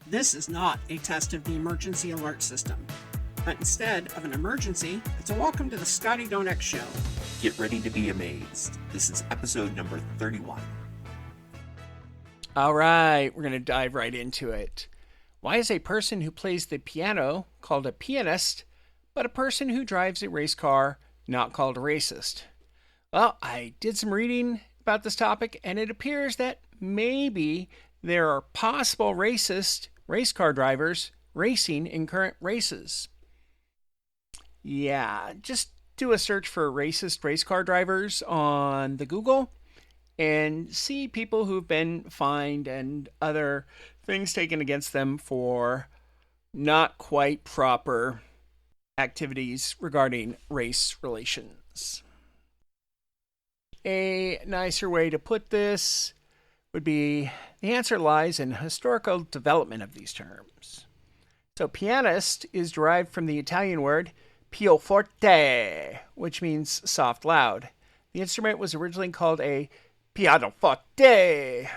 This is not a test of the emergency alert system, but instead of an emergency, it's a welcome to the Scotty Don't X Show. Get ready to be amazed. This is episode number 31. All right, we're going to dive right into it. Why is a person who plays the piano called a pianist, but a person who drives a race car not called a racist? Well, I did some reading about this topic, and it appears that maybe there are possible racist race car drivers racing in current races. Yeah, just do a search for racist race car drivers on the Google and see people who've been fined and other things taken against them for not quite proper activities regarding race relations. A nicer way to put this would be the answer lies in historical development of these terms. So pianist is derived from the Italian word pianoforte, which means soft loud. The instrument was originally called a pianoforte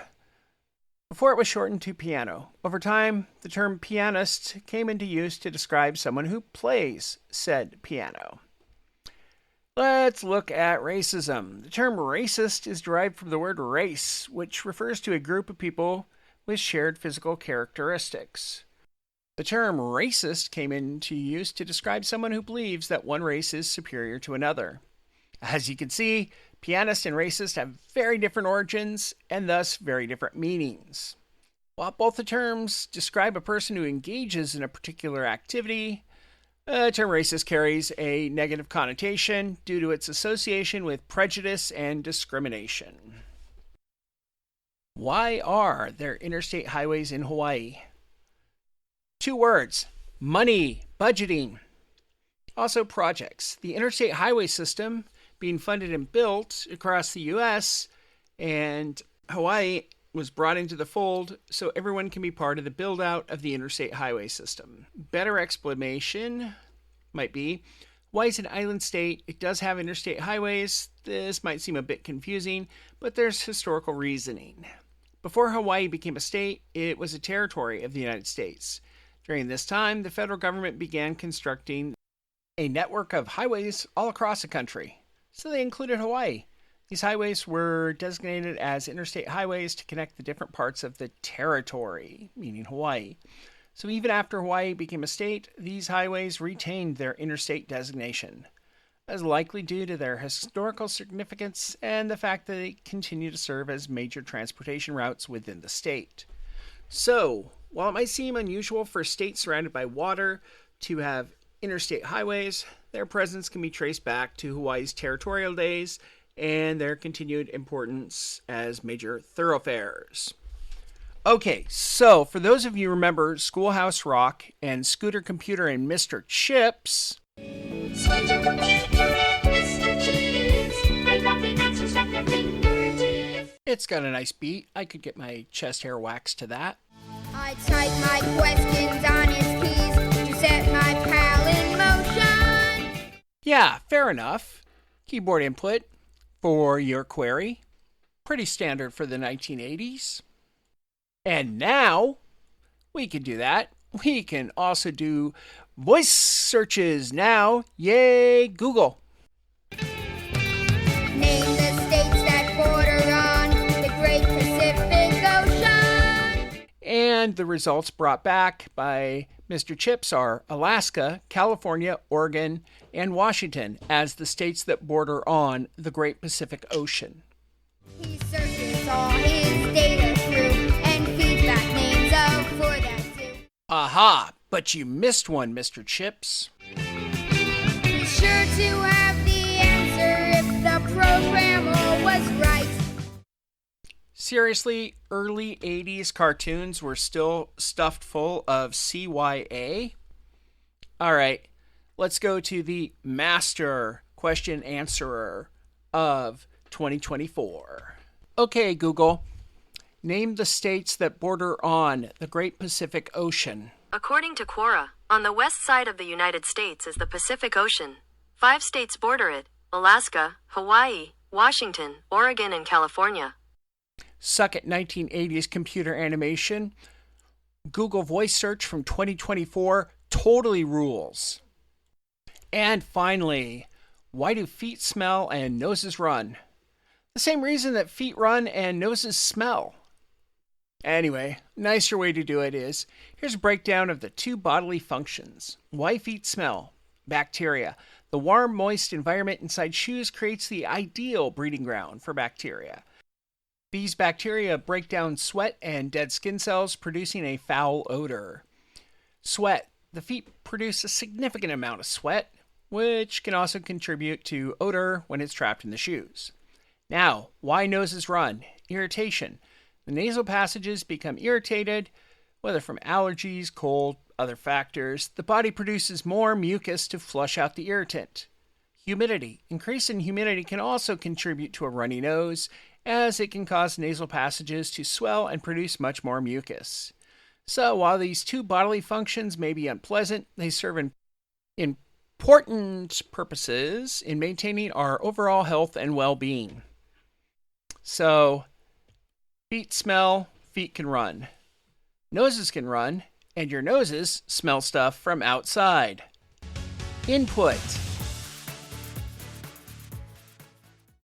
before it was shortened to piano. Over time, the term pianist came into use to describe someone who plays said piano. Let's look at racism. The term racist is derived from the word race, which refers to a group of people with shared physical characteristics. The term racist came into use to describe someone who believes that one race is superior to another. As you can see, pianist and racist have very different origins and thus very different meanings. While both the terms describe a person who engages in a particular activity, the term racist carries a negative connotation due to its association with prejudice and discrimination. Why are there interstate highways in Hawaii? 2 words: money, budgeting. Also projects. The interstate highway system being funded and built across the U.S. and Hawaii was brought into the fold so everyone can be part of the build-out of the interstate highway system. Better explanation might be, Hawaii is an island state. It does have interstate highways. This might seem a bit confusing, but there's historical reasoning. Before Hawaii became a state, it was a territory of the United States. During this time, the federal government began constructing a network of highways all across the country, so they included Hawaii. These highways were designated as interstate highways to connect the different parts of the territory, meaning Hawaii. So even after Hawaii became a state, these highways retained their interstate designation, as likely due to their historical significance and the fact that they continue to serve as major transportation routes within the state. So, while it might seem unusual for states surrounded by water to have interstate highways, their presence can be traced back to Hawaii's territorial days and their continued importance as major thoroughfares. Okay, so for those of you who remember Schoolhouse Rock and Scooter Computer and Mr. Chips, it's got a nice beat. I could get my chest hair waxed to that. I type my questions on his keys to set my pal in motion. Yeah, fair enough. Keyboard input for your query. Pretty standard for the 1980s. And now, we can do that. We can also do voice searches now. Yay, Google. Name the states that border on the Great Pacific Ocean. And the results brought back by Mr. Chips are Alaska, California, Oregon, and Washington as the states that border on the Great Pacific Ocean. He searches all his data through and feeds back names of for that too. Aha, but you missed one, Mr. Chips. Be sure to have the answer if the programmer was right. Seriously, early 80s cartoons were still stuffed full of CYA? Alright, let's go to the master question answerer of 2024. Okay, Google, name the states that border on the Great Pacific Ocean. According to Quora, on the west side of the United States is the Pacific Ocean. 5 states border it: Alaska, Hawaii, Washington, Oregon, and California. Suck at 1980s computer animation. Google Voice Search from 2024 totally rules. And finally, why do feet smell and noses run? The same reason that feet run and noses smell. Anyway, nicer way to do it is, here's a breakdown of the 2 bodily functions. Why feet smell. Bacteria. The warm, moist environment inside shoes creates the ideal breeding ground for bacteria. These bacteria break down sweat and dead skin cells, producing a foul odor. Sweat. The feet produce a significant amount of sweat, which can also contribute to odor when it's trapped in the shoes. Now, why noses run? Irritation. The nasal passages become irritated, whether from allergies, cold, other factors. The body produces more mucus to flush out the irritant. Humidity. Increase in humidity can also contribute to a runny nose, as it can cause nasal passages to swell and produce much more mucus. So, while these 2 bodily functions may be unpleasant, they serve important purposes in maintaining our overall health and well-being. So, feet smell, feet can run. Noses can run, and your noses smell stuff from outside. Input.